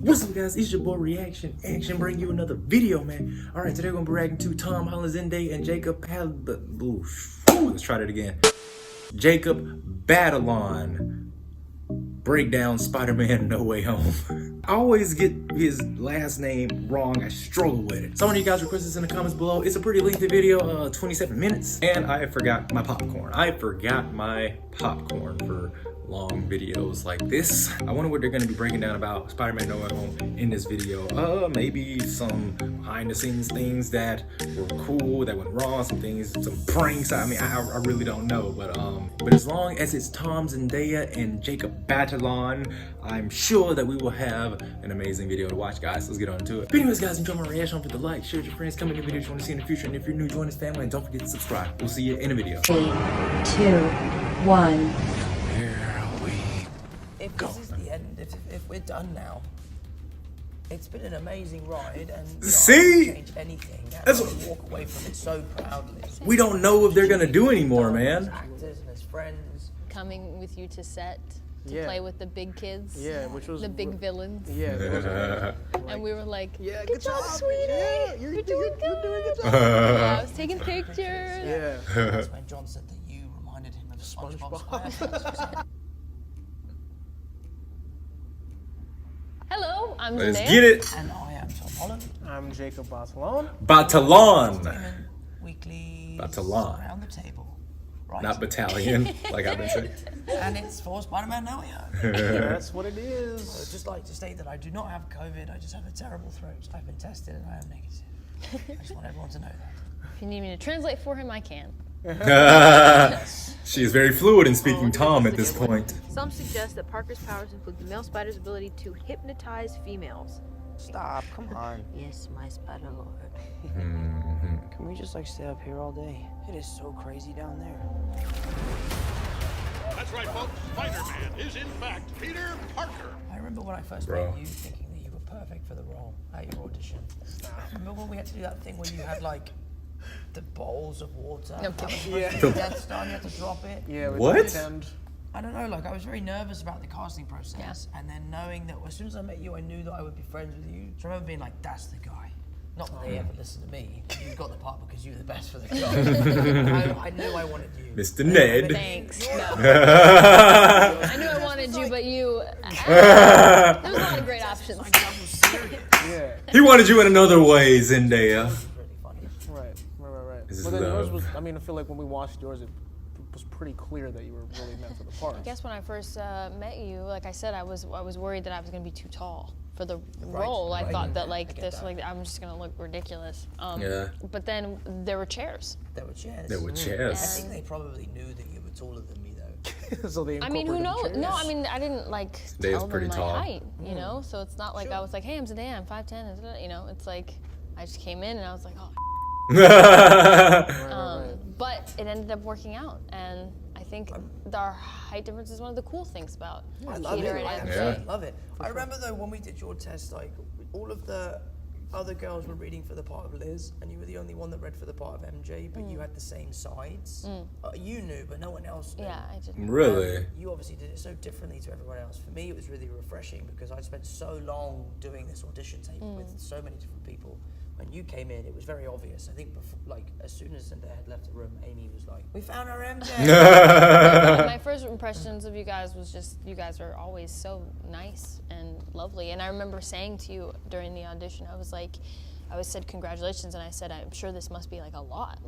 What's up, guys? It's your boy Reaction Action, bring you another video, man. All right, today we're gonna be reacting to Tom Holland, Zendaya, and Jacob let's try that again. Jacob Batalon break down Spider-Man No Way Home. I always get his last name wrong. I struggle with it. Some of you guys request this in the comments below. It's a pretty lengthy video, 27 minutes. And I forgot my popcorn. For long videos like this. I wonder what they're going to be breaking down about Spider-Man No Way Home in this video. Maybe some behind the scenes things that were cool, that went wrong, some pranks. I mean, I really don't know, but as long as it's Tom, Zendaya, and Jacob Batalon, I'm sure that we will have an amazing video to watch, guys. Let's get on to it. But anyways, guys, enjoy my reaction. Don't forget to like, share with your friends, comment in the videos you want to see in the future, and if you're new, join this family, and don't forget to subscribe. We'll see you in a video. 3, 2, 1. If this is the end, if we're done now, it's been an amazing ride, and I wouldn't change anything. That's what walk away from it so proudly. We don't know if they're gonna do anymore, man. As actors and as friends, coming with you to set to play with the big kids, which was the big villains, and we were like, yeah, good job, sweetie, you're doing good. I was taking pictures. That's when John said that you reminded him of SpongeBob. Hello, I'm Let's Zendaya. get it. And I am Tom Holland. I'm Jacob Batalon. Batalon. Weekly Batalon. around the table, right? Not battalion, like I've been saying. And it's for Spider-Man No Way Home. That's what it is. So I'd just like to state that I do not have COVID. I just have a terrible throat. I've been tested and I am negative. I just want everyone to know that. If you need me to translate for him, I can. She is very fluid in speaking Tom at this point. Some suggest that Parker's powers include the male spider's ability to hypnotize females. Stop, come on. Yes, my spider lord. Can we just stay up here all day? It is so crazy down there. That's right, folks. Spider-Man is in fact Peter Parker. I remember when I first met you thinking that you were perfect for the role at your audition. Remember when we had to do that thing where you had the bowls of water? No kidding. The Death Star, and you had to drop it. Yeah. What? I don't know, I was very nervous about the casting process, and then knowing that as soon as I met you, I knew that I would be friends with you. So I remember being like, that's the guy. Not that they ever listened to me. You got the part because you were the best for the job. I knew I wanted you. Mr. Ned. Thanks. No. I knew I wanted you, but you. There was a lot of great options. Yeah. He wanted you in another way, Zendaya. Right. This But is then yours love. was, I mean, I feel like when we watched yours, it was pretty clear that you were really meant for the part. I guess when I first met you, like I said, I was worried that I was gonna be too tall for the role. I thought that I'm just gonna look ridiculous. But then there were chairs. There were chairs. There were I chairs. think they probably knew that you were taller than me, though. So they I mean, who knows? incorporated No, chairs. I mean, I didn't Zandaya's tell pretty them my tall. height, you know? So it's not like I was like, hey, I'm Zendaya, I'm 5'10", you know? It's like, I just came in and I was like, oh. But it ended up working out, and I think our height difference is one of the cool things about Peter and MJ. I love it. I remember though when we did your test, all of the other girls were reading for the part of Liz, and you were the only one that read for the part of MJ, but you had the same sides. You knew, but no one else knew. Yeah, I didn't. Really? You obviously did it so differently to everyone else. For me, it was really refreshing because I'd spent so long doing this audition tape with so many different people. When you came in, it was very obvious. I think before, as soon as Zendaya had left the room, Amy was like, "We found our MJ." My first impressions of you guys was just, you guys are always so nice and lovely. And I remember saying to you during the audition, I said congratulations, and I said, I'm sure this must be a lot.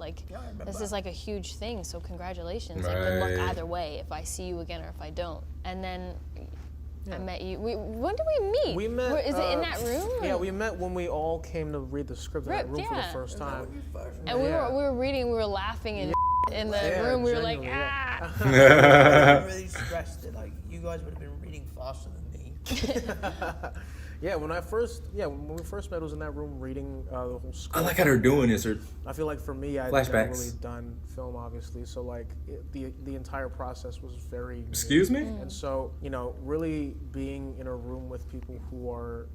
This is a huge thing, so congratulations. Good luck either way, if I see you again or if I don't. And then I met you. When did we meet? We met. Is it in that room? Yeah, we met when we all came to read the script in that room for the first time. And we were reading, we were laughing in the room. We were like, ah. I'm really stressed that you guys would have been reading faster than me. Yeah, when we first met, it was in that room reading the whole script. I like how they're doing this. I feel like for me, I'd never really done film, obviously, so the entire process was very Excuse me? And so, really being in a room with people who are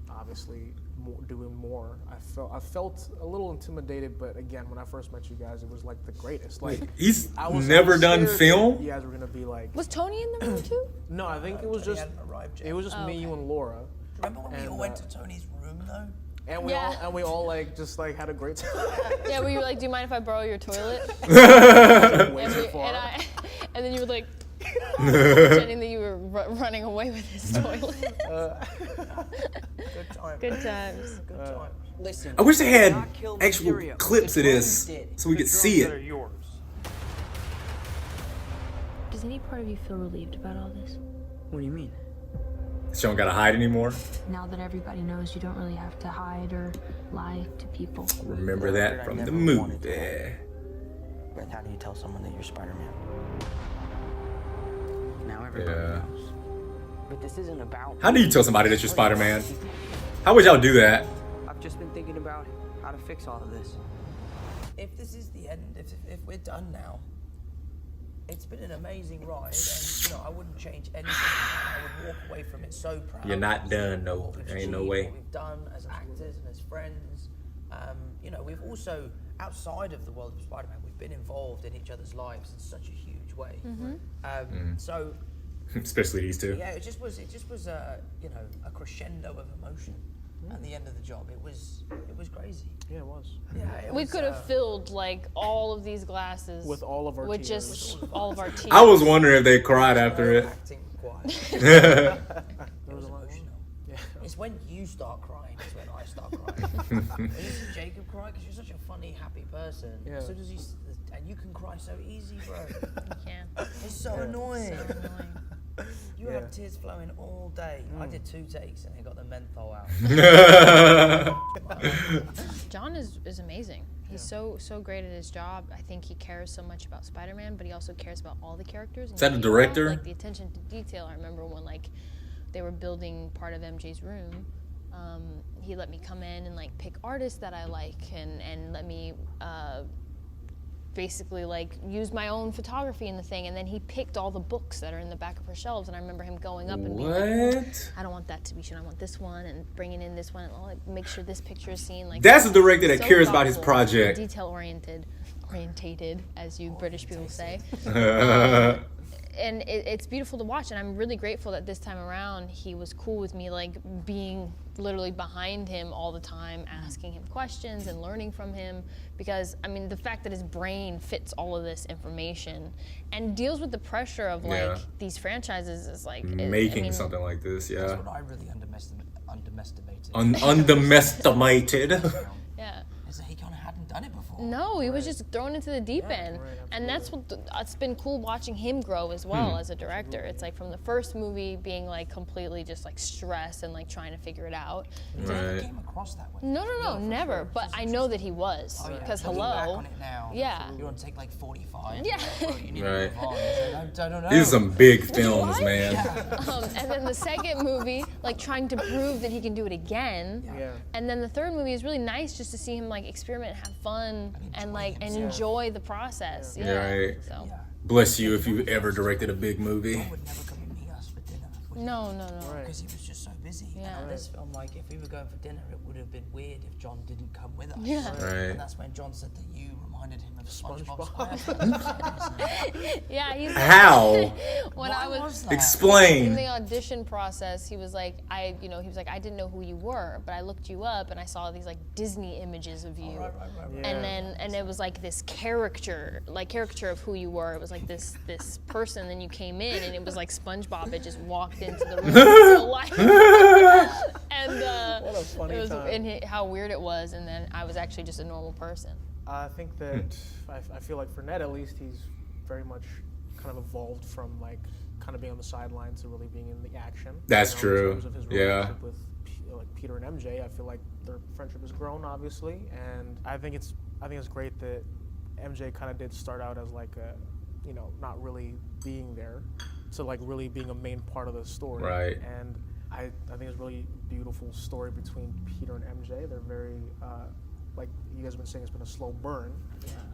obviously doing more, I felt a little intimidated, but again, when I first met you guys, it was the greatest. He's never done film? You guys were gonna be like. Was Tony in the room too? No, I think it was just me, you, and Laura. Remember when we all went to Tony's room though? And we all like just like had a great time. Yeah, were you like, do you mind if I borrow your toilet? And then you were like, pretending that you were running away with his toilet. Good times. Good times. Good times. Listen. I wish they had not kill actual Mysterio. clips of The this drones did. so we could see That are it. yours. Does any part of you feel relieved about all this? What do you mean? She don't gotta hide anymore. Now that everybody knows you don't really have to hide or lie to people. Remember that from the movie. But how do you tell someone that you're Spider-Man? Now everybody Yeah. knows. But this isn't about. How do you tell somebody that you're Spider-Man? How would y'all do that? I've just been thinking about how to fix all of this. If this is the end, if we're done now, it's been an amazing ride, and I wouldn't change anything. I would walk away from it so proud. You're not done, though. What we've There ain't no achieved, way. What we've done as actors and as friends. We've also, outside of the world of Spider-Man, we've been involved in each other's lives in such a huge way. So Especially these two. yeah, it just was a crescendo of emotion at the end of the job. It was crazy. Yeah, it was. Yeah, We could have filled like all of these glasses With all of our with tears. just all of our tears. I was wondering if they cried after it. Acting quiet. It was emotional. Yeah. It's when you start crying, it's when I start crying. When you see Jacob cry, because you're such a funny, happy person. Yeah. So does he, and you can cry so easy, bro. Yeah. It's so annoying. So annoying. You have tears flowing all day. I did 2 takes and I got the menthol out. John is amazing. He's so great at his job. I think he cares so much about Spider-Man, but he also cares about all the characters. Is that the director? Like the attention to detail. I remember when like they were building part of MJ's room. He let me come in and like pick artists that I like and let me basically like use my own photography in the thing, and then he picked all the books that are in the back of her shelves, and I remember him going up and being like, What? I don't want that to be shown, I want this one, and bringing in this one, and like, make sure this picture is seen. Like That's a director that so cares about his thoughtful, project. detail orientated, as you British people say. And it's beautiful to watch, and I'm really grateful that this time around he was cool with me, like being literally behind him all the time, asking him questions and learning from him, because I mean the fact that his brain fits all of this information and deals with the pressure of like Yeah. these franchises is like Making something like this, That's yeah. what I really underestimated. Underestimated. Yeah. Is that he kind of hadn't done it before. No, he was just thrown into the deep end, and that's what it's been cool watching him grow as well as a director. It's like from the first movie being like completely just like stressed and like trying to figure it out. He Right. came across that way. No, never. But I know that he was because Looking back hello. on it now, Yeah. you want to take like 45. Yeah. Bro, you need Right. to move on. It's like, I don't know. These are some big films, man. And then the second movie, like trying to prove that he can do it again. Yeah. And then the third movie is really nice just to see him like experiment, have fun, and like enjoy the process. Yeah. Right. So. Bless you if you ever directed a big movie. He would never come and meet us for dinner. No. Right. Because he was just so busy. Yeah. And on this film, like, if we were going for dinner, it would have been weird if John didn't come with us. Yeah. Right. And that's when John said that you reminded him of SpongeBob SquarePants. Yeah, he's How? when I was was that? in Explain. the audition process, he was like, I didn't know who you were, but I looked you up and I saw these like Disney images of you. Right. And it was like this caricature of who you were. It was like this person. Then you came in, and it was like SpongeBob had just walked into the room in real life. And What a funny it was time. and how weird it was. And then I was actually just a normal person. I think that I feel like for Ned at least he's very much kind of evolved from like kind of being on the sidelines to really being in the action. That's In true. terms of his Yeah. relationship with like Peter and MJ, I feel like their friendship has grown obviously, and I think it's great that MJ kind of did start out as like a, not really being there, to like really being a main part of the story. Right. And I think it's a really beautiful story between Peter and MJ. They're very like you guys have been saying, it's been a slow burn.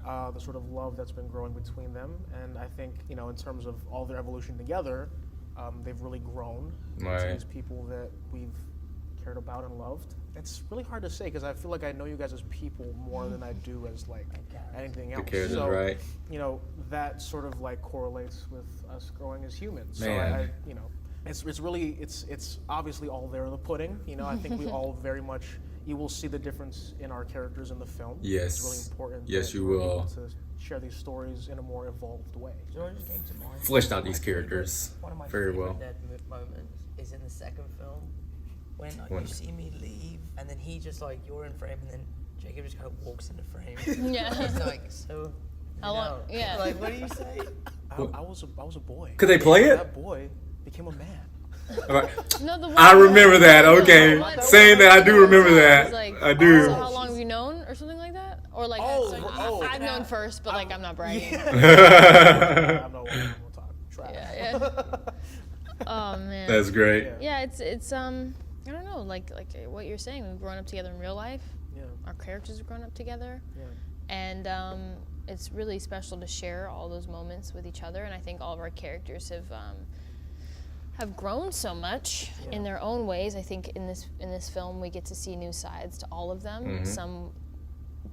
The sort of love that's been growing between them, and I think in terms of all their evolution together, they've really grown Right. into these people that we've cared about and loved. It's really hard to say because I feel like I know you guys as people more than I do as like anything else. characters, so, right. that sort of like correlates with us growing as humans. Man. So it's really it's obviously all there in the pudding. You know, I think we all very much. You will see the difference in our characters in the film. Yes. It's really important. Yes, that you we're will. able to share these stories in a more evolved way. You know what just came to mind? Fleshed out these characters One of my very favorite well. Ned moments is in the second film when you see me leave, and then he just like you're in frame, and then Jacob just kind of walks into frame. Yeah. He's like, so. How long? Yeah. Like, what do you say? I was a boy. Could they play it? That boy became a man. All right. No, the one I remember that. Okay, What? saying that I do remember It that. was like, I do. So how long have you known, or something like that, or like I've known first, but like I'm not bragging. I'm not one to talk trash. Yeah. Oh man. That's great. Yeah, it's I don't know, like what you're saying. We've grown up together in real life. Yeah. Our characters have grown up together. Yeah. And it's really special to share all those moments with each other. And I think all of our characters have grown so much in their own ways. I think in this film we get to see new sides to all of them. Some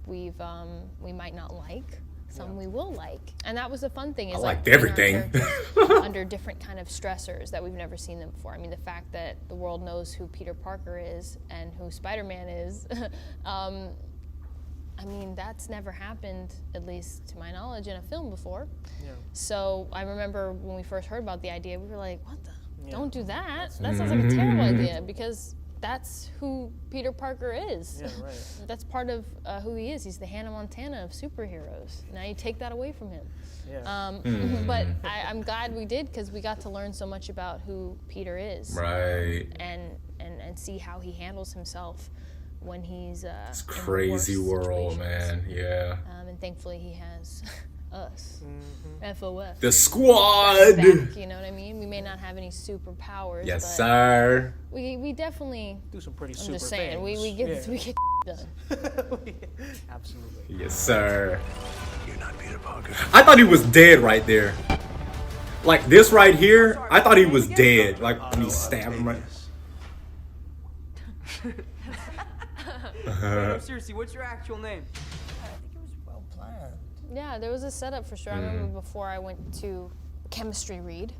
we might not like. Some we will like, and that was the fun thing. Is I like liked putting our everything. characters under different kind of stressors that we've never seen them before. I mean, the fact that the world knows who Peter Parker is and who Spider-Man is. I mean, that's never happened, at least to my knowledge, in a film before. Yeah. So I remember when we first heard about the idea, we were like, what the? Don't do that. That sounds like a terrible idea, because that's who Peter Parker is. Yeah, right. That's part of who he is. He's the Hannah Montana of superheroes. Now you take that away from him. Yeah. But I'm glad we did, because we got to learn so much about who Peter is. Right. And see how he handles himself when he's It's in crazy worse world, situations. man. Yeah. And thankfully he has us, FOF. The squad. Back, you know what I mean? We may not have any superpowers, Yes, but sir. we definitely. Do some pretty I'm super just saying, things. we get done. Absolutely. Yes, sir. You're not Peter Parker. I thought he was dead right there. Like this right here, I thought he was dead. Like when he stabbed him right. No, seriously, what's your actual name? I think it was well planned. Yeah, there was a setup for sure. I remember before I went to chemistry read,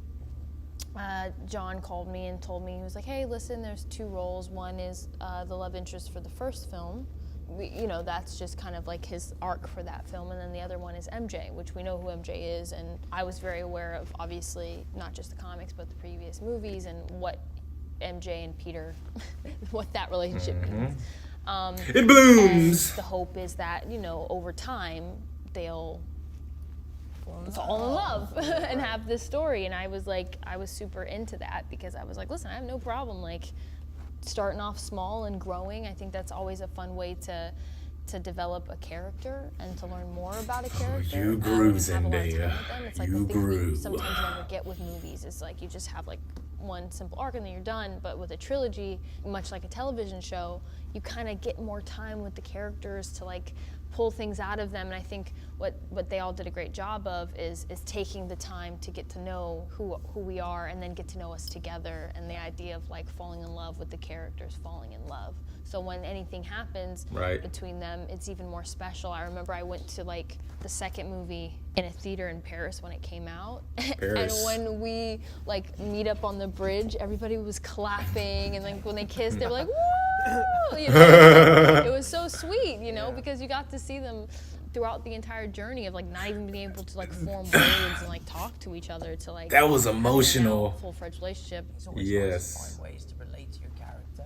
John called me and told me, he was like, hey, listen, there's 2 roles. One is the love interest for the first film. That's just kind of like his arc for that film. And then the other one is MJ, which we know who MJ is. And I was very aware of, obviously, not just the comics, but the previous movies and what MJ and Peter, what that relationship means. It blooms. And the hope is that, over time, they'll fall in love and have this story. And I was super into that, because I was like, listen, I have no problem like starting off small and growing. I think that's always a fun way to develop a character and to learn more about a character. You grew, and have a lot of time with Zendaya. them. It's like You the thing that you grew. sometimes never get with movies. It's like you just have like one simple arc and then you're done. But with a trilogy, much like a television show, you kind of get more time with the characters to like pull things out of them. And I think what they all did a great job of is taking the time to get to know who we are and then get to know us together, and the idea of like falling in love with the characters falling in love. So when anything happens between them, it's even more special. I remember I went to like the second movie in a theater in Paris when it came out. Paris. And when we like meet up on the bridge, everybody was clapping, and like when they kissed, they were like, woo! It was so sweet, because you got to see them throughout the entire journey of like not even being able to like form words and like talk to each other to like That was have a emotional. full-fledged relationship. It's always nice to find ways to relate to your character.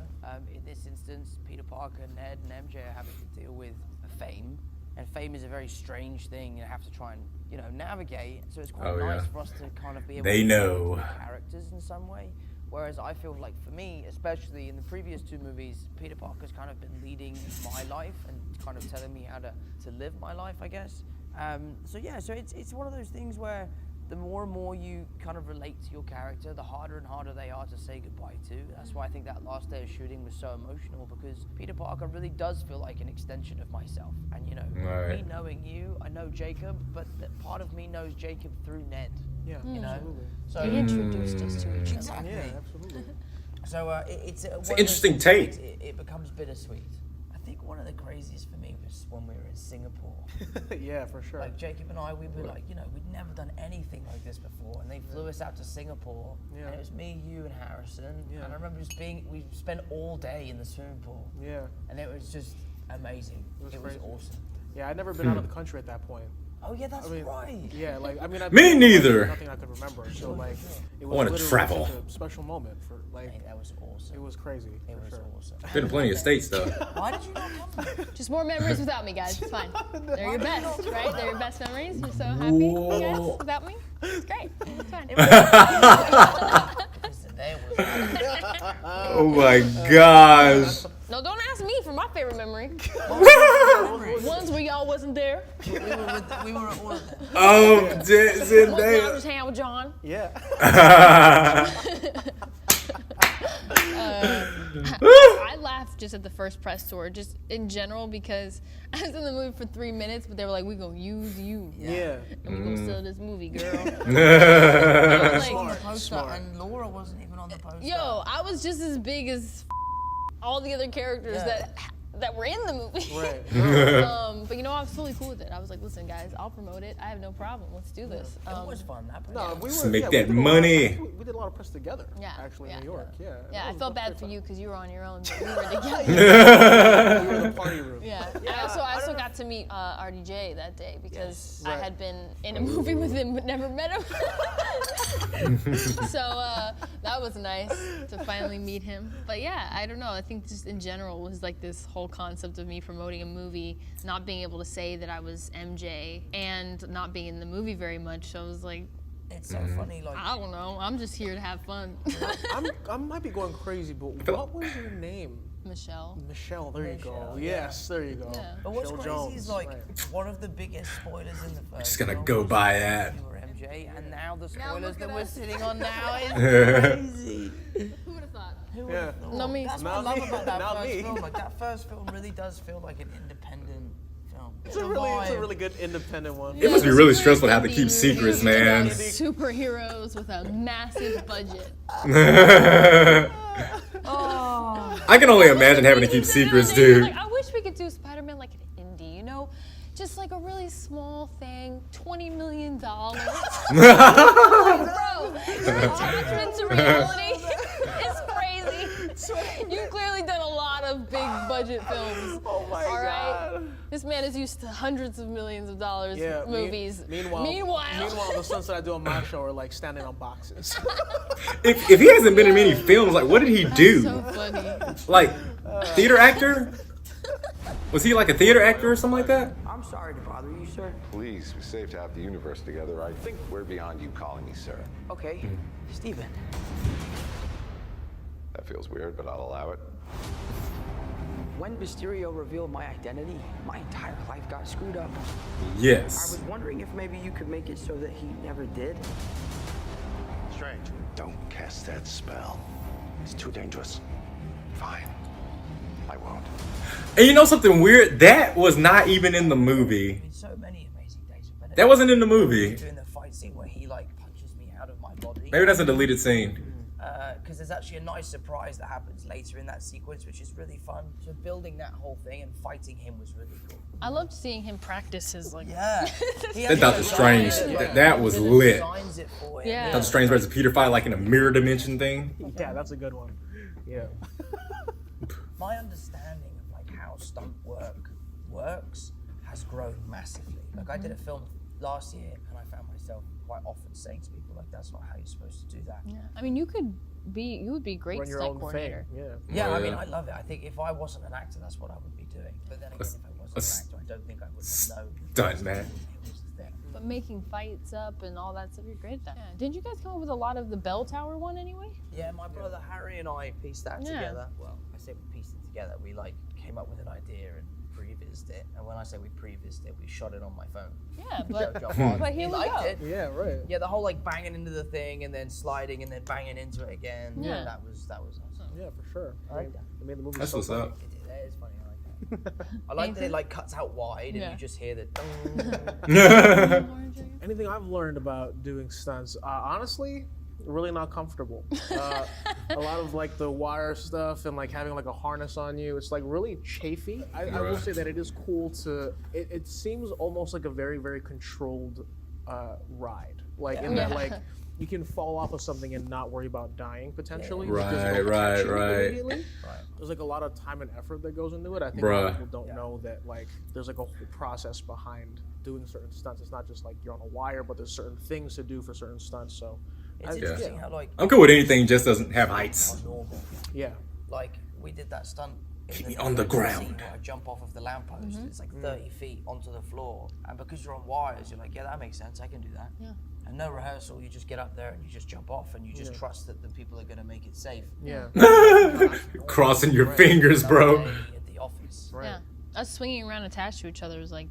In this instance, Peter Parker, Ned, and MJ are having to deal with fame. And fame is a very strange thing you have to try and, navigate. So it's quite nice for us to kind of be able They to know. relate to the characters in some way. Whereas I feel like for me, especially in the previous 2 movies, Peter Parker's kind of been leading my life and kind of telling me how to live my life, I guess. So it's one of those things where the more and more you kind of relate to your character, the harder and harder they are to say goodbye to. That's why I think that last day of shooting was so emotional, because Peter Parker really does feel like an extension of myself. And me knowing you, I know Jacob, but part of me knows Jacob through Ned. Yeah, absolutely. So He introduced us to each other. exactly. Yeah, absolutely. So it's an interesting take. It becomes bittersweet. I think one of the craziest for me was when we were in Singapore. Yeah, for sure. Like Jacob and I, we were like, you know, we'd never done anything like this before, and they flew us out to Singapore, and it was me, you, and Harrison, and I remember just we spent all day in the swimming pool, and it was just amazing. It was awesome. Yeah, I'd never been out of the country at that point. Oh yeah, that's right. Yeah, like I mean, Me neither. Nothing I could remember. So like, it was wanna literally travel. such a special moment for like. Hey, that was awesome. It was crazy. It was sure. awesome. Been to plenty of states though. Why did you not come? Just more memories without me, guys. It's fine. They're your best, right? They're your best memories. You're so happy, you guys, without me. It's great. It's fine. Oh my gosh. No, don't ask me for my favorite memory. Ones where y'all wasn't there. We were at all of them. Oh, Ones where I was Zendaya. just hanging out with John. Yeah. I laughed just at the first press tour, just in general, because I was in the movie for 3 minutes, but they were like, "We gonna use you, Yeah. and we gonna sell this movie, girl." Smart. And Laura wasn't even on the poster. Yo, I was just as big as all the other characters that were in the movie. Right. But you know, I was totally cool with it. I was like, "Listen, guys, I'll promote it. I have no problem. Let's do this." It was fun. That No, we Just were, make yeah, that we did a lot money. we did a lot of press together. Yeah, Actually, yeah. in New York. Yeah. Yeah, I That felt was bad great for fun. you because you were on your own, but we were together. We were in the party room. Yeah. I also got to meet RDJ that day because I had been in a movie with him but never met him. So that was nice to finally meet him. But yeah, I don't know. I think just in general was like this whole concept of me promoting a movie, not being able to say that I was MJ, and not being in the movie very much. So I was like, It's so funny. Like I don't know. I'm just here to have fun. I might be going crazy, but what was your name? Michelle. Michelle. There you go. Michelle, Yes, there you go. Yeah. But what's Michelle crazy Jones, is like right. one of the biggest spoilers in the first. Just gonna film go was by that. You were MJ, and now the Now spoilers look that at we're us. sitting on now is crazy. Who would have thought? Who would Yeah. have thought? Not me. That's what I Not love me. about that Not first me. film. Like that first film really does feel like an independent film. It's a really good independent one. It must be really stressful to have to keep secrets, man. Superheroes with a massive budget. I can only imagine having to keep secrets, dude. Like, I wish we could do Spider-Man like an indie, you know? Just like a really small thing, $20 million. Bro, your attachment to reality is crazy. You've clearly done a lot of big budget films. Oh my God. This man is used to hundreds of millions of dollars movies. Meanwhile, the stunts that I do on my show are like standing on boxes. If he hasn't been in many films, like what did he do? So funny. Like theater actor? Was he like a theater actor or something like that? I'm sorry to bother you, sir. Please, we saved half the universe together. I think we're beyond you calling me sir. Okay, Steven. That feels weird, but I'll allow it. When Mysterio revealed my identity, my entire life got screwed up. I Yes. was wondering if maybe you could make it so that he never did. Strange. Don't cast that spell. It's too dangerous. Fine. I won't. And you know something weird? That was not even in the movie. In so many amazing days of Benedict. That wasn't in the movie. Doing the fight scene where he like punches me out of my body. Maybe that's a deleted scene. Because there's actually a nice surprise that happens later in that sequence, which is really fun. So building that whole thing and fighting him was really cool. I loved seeing him practice his like. Yeah. That Doctor Strange, that was lit. Designs it for him. Yeah. Doctor Strange versus Peter fight like in a mirror dimension thing. Yeah, that's a good one. Yeah. My understanding of like how stunt work works has grown massively. Like I did a film last year and I found myself quite often saying to people like, that's not how you're supposed to do that. Yeah. I mean, you would be great Run your stunt own coordinator. thing. Yeah. Yeah, I mean, Yeah. I love it. I think if I wasn't an actor, that's what I would be doing. But then again, if I wasn't an actor, I don't think I would have known. Stunt man. It was there. But making fights up and all that stuff, you're great at that. Yeah. Didn't you guys come up with a lot of the bell tower one anyway? Yeah, my brother Harry and I pieced that Yeah. together. Well, I say we pieced it together. We like came up with an idea and pre-vised it. And when I say we pre-vised it, we shot it on my phone. Yeah, but But here he we liked go. it. Yeah, right. Yeah, the whole like banging into the thing and then sliding and then banging into it again. Yeah. That was awesome. Yeah, for sure. I like that. It made the movie That's so what's funny. up. That is funny. I like that. I like that it like cuts out wide and Yeah. you just hear the. Anything I've learned about doing stunts, honestly, really not comfortable. A lot of like the wire stuff and like having like a harness on you, it's like really chafy. I will say that it is cool to. It seems almost like a very very controlled ride, like in that like you can fall off of something and not worry about dying potentially. Right, because it'll right, catch you right. immediately. There's like a lot of time and effort that goes into it. I think a lot of people don't know that like there's like a whole process behind doing certain stunts. It's not just like you're on a wire, but there's certain things to do for certain stunts. So it's interesting how like I'm cool with anything just doesn't have heights. normal. Yeah. Like we did that stunt Me on the ground. scene where I jump off of the lamppost. It's like 30 feet onto the floor, and because you're on wires, you're like, yeah, that makes sense. I can do that. Yeah. And no rehearsal, you just get up there and you just jump off, and you just trust that the people are gonna make it safe. Yeah. Crossing your fingers, bro. At the office. Right. Yeah. Us swinging around attached to each other was like,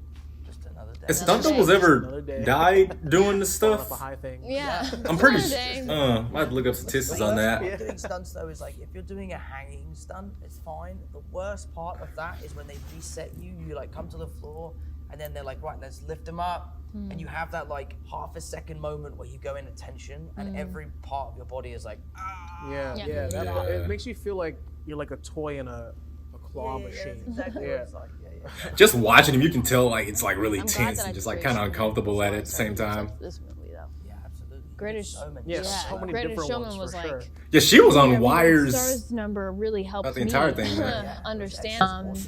Just another day. Has stunt doubles ever Another day. died doing this Going stuff? up a high thing. yeah. I'm pretty Another sure. day. I have to look up statistics on that. Doing stunts though is like if you're doing a hanging stunt, it's fine. The worst part of that is when they reset you. You like come to the floor, and then they're like, right, let's lift them up, and you have that like half a second moment where you go into tension, and every part of your body is like, ah. Yeah. It makes you feel like you're like a toy in a claw machine. That's exactly what it's like. Just watching him, you can tell like it's like really I'm glad tense that I and just like raised kind of my uncomfortable at hand it at the same time. This movie though. Yeah, absolutely. Greatest- So many. Yeah, shots. so many Greatest different Showman ones was for like, sure. Yeah, she was on Yeah, wires. Stars number really helped About the me entire thing, man. understand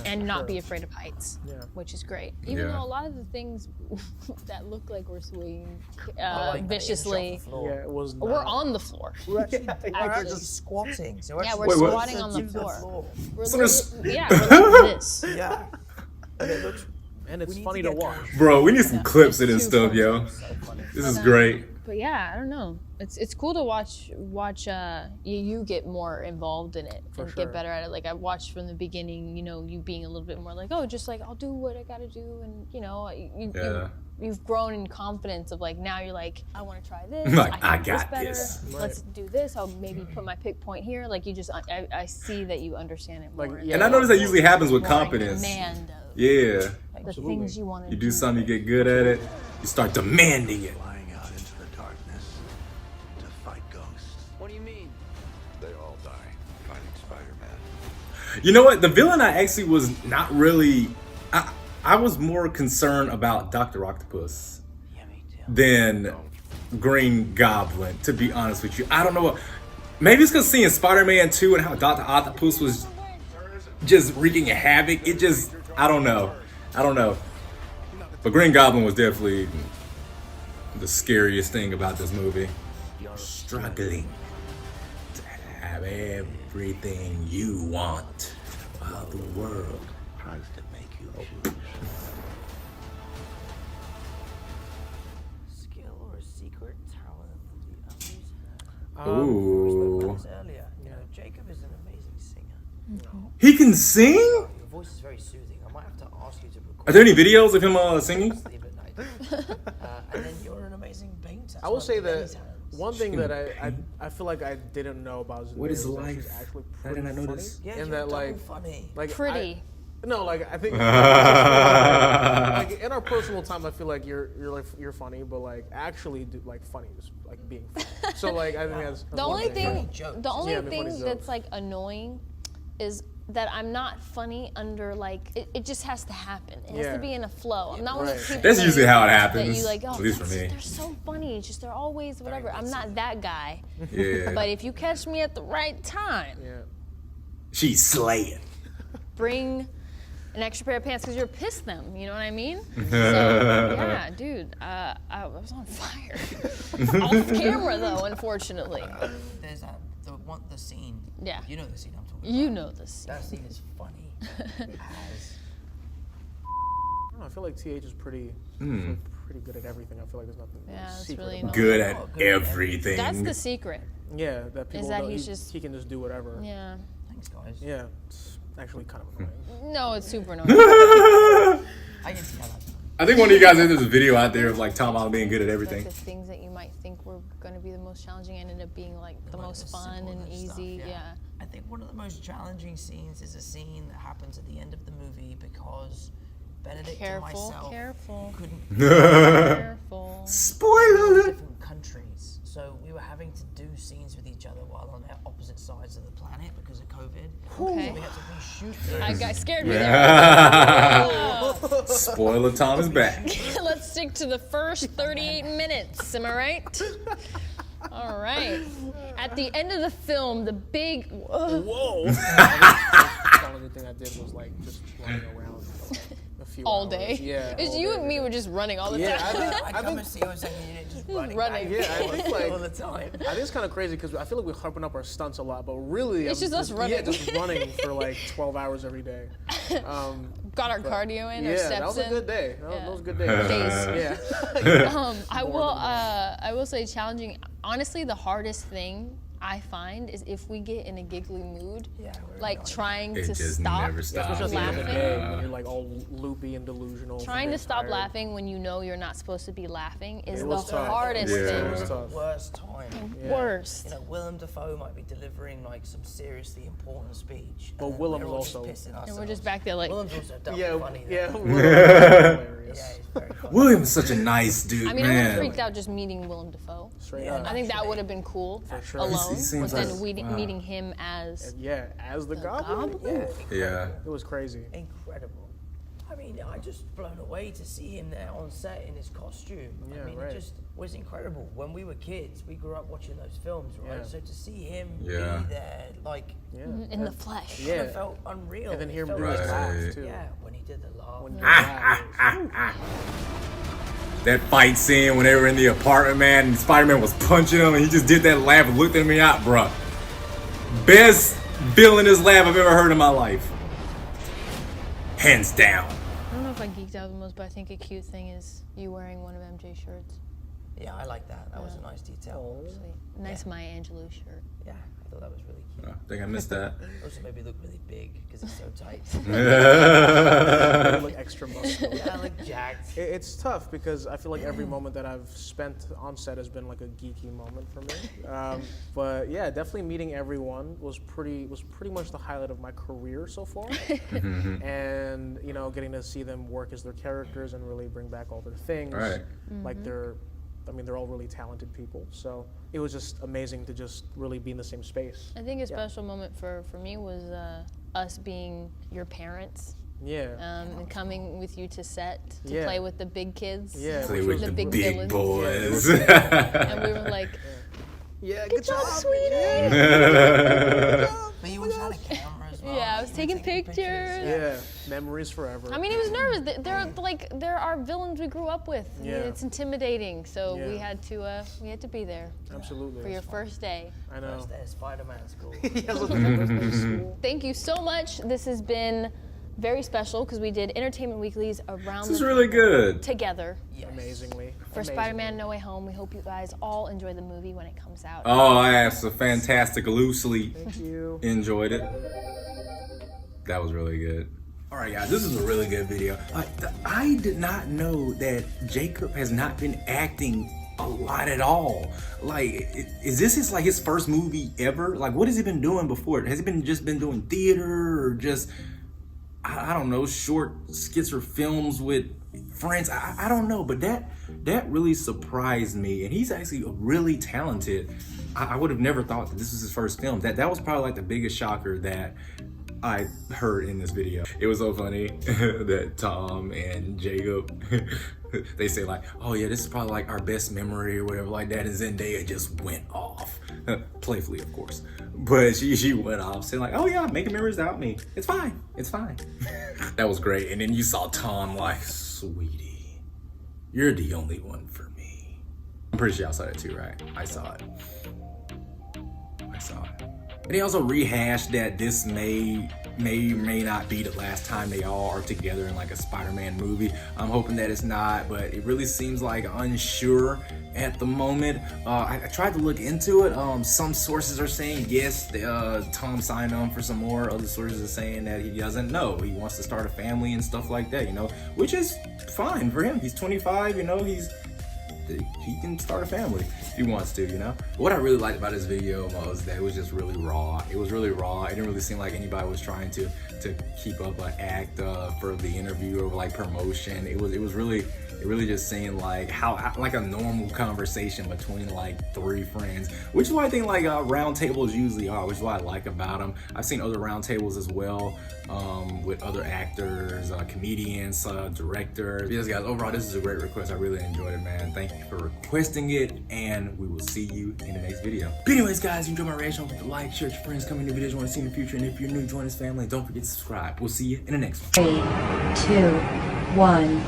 and not be afraid of heights, which is great. Even Yeah. though a lot of the things that look like we're swinging Like viciously, Yeah, it was. we're not- on the floor. We're actually squatting. So Yeah, we're Wait, what? squatting on the floor. We're So there's- yeah, we're like this. Yeah. And it looks And it's We need funny to to get watch. Bro, we need some clips of this Too stuff, funny. yo. so funny. This is great. But yeah, I don't know. It's cool to watch you get more involved in it and sure. get better at it. Like I watched from the beginning, you know, you being a little bit more like, oh, just like I'll do what I gotta do, and you know, you've grown in confidence of like now you're like I want to try this. Like, can I do got better. this. Let's do this. I'll maybe put my pick point here. Like you just I see that you understand it more. Like, And I notice that usually happens with more in confidence. Demand of Yeah. the things you want to You do something, you get good at it, you start demanding it. Flying out into the darkness to fight ghosts. What do you mean? They all die fighting Spider-Man. You know what? The villain I actually was not really. I was more concerned about Dr. Octopus than Green Goblin, to be honest with you. I don't know what. Maybe it's because seeing Spider-Man 2 and how Dr. Octopus was just wreaking havoc. It just. I don't know. But Green Goblin was definitely the scariest thing about this movie. You're struggling to have everything you want while the world Tries to make you choose. Skill or a secret talent that the others have. Ooh. We spoke about this earlier. You know, Jacob is an amazing singer. He can sing? Your voice is very soothing. I might have to ask you to record. Are there any videos of him singing? Sleep at night. And then you're an amazing painter. I will It's say one of many that talents. one thing that I feel like I didn't know about Zendaya What is was that life? she's actually How pretty did I know funny. this? Yeah, and you're that like funny. pretty. I think like in our personal time, I feel like you're funny, but like actually funny is like being funny. So like I think that's The only one thing, jokes. the only Yeah, the funny thing jokes. that's like annoying is that I'm not funny under like it just has to happen. It has Yeah. to be in a flow. I'm not one of those people That's that- usually how it that happens. you like, oh, At least for me. they're so funny. It's just they're always whatever. I'm not that guy. Yeah. But if you catch me at the right time, Yeah. She's slaying. bring an extra pair of pants because you're pissed them. You know what I mean? So yeah, dude, I was on fire. Off camera though, unfortunately. There's the scene. Yeah. You know the scene I'm talking You about. know this. That scene is funny. As I don't know, I feel like TH is pretty good at everything. I feel like there's nothing Yeah, it's secret really about Good at everything. That's the secret. it. Yeah, that people that know he's just- he can just do whatever. Yeah. thanks, guys. Yeah, it's actually kind of annoying. No, it's super annoying. I can see how that's done. I think one of you guys there's a video out there of like Tom Holland being good at Like everything. the things that you might think were going to be the most challenging ended up being like the most fun and easy. Stuff, Yeah. I think one of the most challenging scenes is a scene that happens at the end of the movie because Benedict Careful, and myself careful. couldn't Careful. Spoiler. different countries, so we were having to do scenes with each other while on opposite sides of the planet because of COVID. Okay. So we had to reshoot I things. got scared me there. Spoiler Tom is back. Let's stick to the first 38 minutes. Am I right? All right. At the end of the film, the big. Whoa! The only thing I did was like just running around for like a few all hours. day. Yeah. It's all you day, and me every were day. just running all the Yeah, time. I come and see you a second unit just running. Running. Back Yeah, I think like all the time. I think it's kind of crazy because I feel like we're harping up our stunts a lot, but really It's I'm just us running. Yeah, just running for like 12 hours every day. Got our cardio in, our Yeah, steps that was a in. good day. Yeah. That was a good day. Days. Yeah. I will say challenging. Honestly, the hardest thing I find is if we get in a giggly mood, Yeah, we're like annoying. trying It to just stop never stops. Especially at the end of the day laughing. when you're like all loopy and delusional. from Trying to being stop tired. laughing when you know you're not supposed to be laughing is It the was tough. hardest Yeah. thing. It was The tough. worst time. Yeah. Worst. You know, Willem Dafoe might be delivering like some seriously important speech. But and then Willem's we're all just also- pissing And we're ourselves. just back there like, Willem's also dumb Yeah, funny. yeah. though. Hilarious. Yeah, he's very funny. William's such a nice dude, I mean, I would man. have freaked out just meeting Willem Dafoe. Straight Yeah, up. I think that would have been cool sure. alone, He seems but then like- we wow. meeting him as Yeah, as the goblin. goblin? Yeah, Yeah. It was crazy. incredible. I mean, I just blown away to see him there on set in his costume. Yeah, I mean, right. it just was incredible. When we were kids, we grew up watching those films, right? Yeah. So to see him Yeah. be there, like, Yeah. in the flesh. Yeah. it felt unreal. And then It hear him felt do his like- laugh too. Yeah, when he did the laugh. When he laughed, That fight scene when they were in the apartment, man, and Spider-Man was punching him, and he just did that laugh and looked at me out, bruh. Best villainous laugh I've ever heard in my life. Hands down. I don't know if I geeked out the most, but I think a cute thing is you wearing one of MJ's shirts. Yeah, I like that. That was a nice detail. Sweet. Nice Maya Angelou shirt. Yeah, I thought that was really cute. I think I missed that. Also made me look really big because it's so tight. they look extra muscular. Yeah, I look jacked. It's tough because I feel like every moment that I've spent on set has been like a geeky moment for me. But yeah, definitely meeting everyone was pretty much the highlight of my career so far. And you know, getting to see them work as their characters and really bring back all their things. Right. Like they're all really talented people. So it was just amazing to just really be in the same space. I think a special moment for me was us being your parents. Yeah. And coming with you to set to Yeah. play with the big kids. Yeah. Play with the big villains. boys. And we were like, Yeah. Good job, sweetie. But you always had a camera as well. Yeah, I was You were taking pictures. Yeah. Memories forever. I mean, he was nervous. There are villains we grew up with. Yeah. It's intimidating, so Yeah. we had to be there Absolutely. for your first day. I know. First day of Spider-Man school. Thank you so much. This has been very special because we did Entertainment Weeklies around This is the really table good. together Amazingly. for Spider-Man No Way Home. We hope you guys all enjoy the movie when it comes out. Oh, that's a fantastic loosely. Thank you. Enjoyed it. That was really good. All right, guys, this is a really good video. I did not know that Jacob has not been acting a lot at all. Like, is this his first movie ever? Like, what has he been doing before? Has he just been doing theater or just, I don't know, short skits or films with friends? I don't know, but that really surprised me. And he's actually really talented. I would have never thought that this was his first film. That was probably like the biggest shocker that I heard in this video. It was so funny that Tom and Jacob, they say like, oh yeah, this is probably like our best memory or whatever like that, and Zendaya just went off. Playfully, of course. But she went off saying like, oh yeah, making memories without me. It's fine. It's fine. That was great. And then you saw Tom like, sweetie, you're the only one for me. I'm pretty sure y'all saw that too, right? I saw it. And he also rehashed that this may or may not be the last time they all are together in like a Spider-Man movie. I'm hoping that it's not, but it really seems like unsure at the moment. I tried to look into it. Some sources are saying yes, Tom signed on for some more. Other sources are saying that he doesn't know. He wants to start a family and stuff like that, you know, which is fine for him. He's 25, you know, he's he can start a family if he wants to, you know? What I really liked about this video was that it was just really raw. It was really raw. It didn't really seem like anybody was trying to keep up an act for the interview or like promotion. It really just seemed like like a normal conversation between like three friends, which is what I think like round tables usually are, which is what I like about them. I've seen other round tables as well with other actors, comedians, directors. Yes guys, overall this is a great request. I really enjoyed it, man. Thank you for requesting it, and we will see you in the next video. But anyways guys, you enjoyed my reaction, don't forget to like, share with your friends, comment in the videos you want to see in the future, and if you're new, join this family. Don't forget to subscribe. We'll see you in the next one. 3, 2, 1.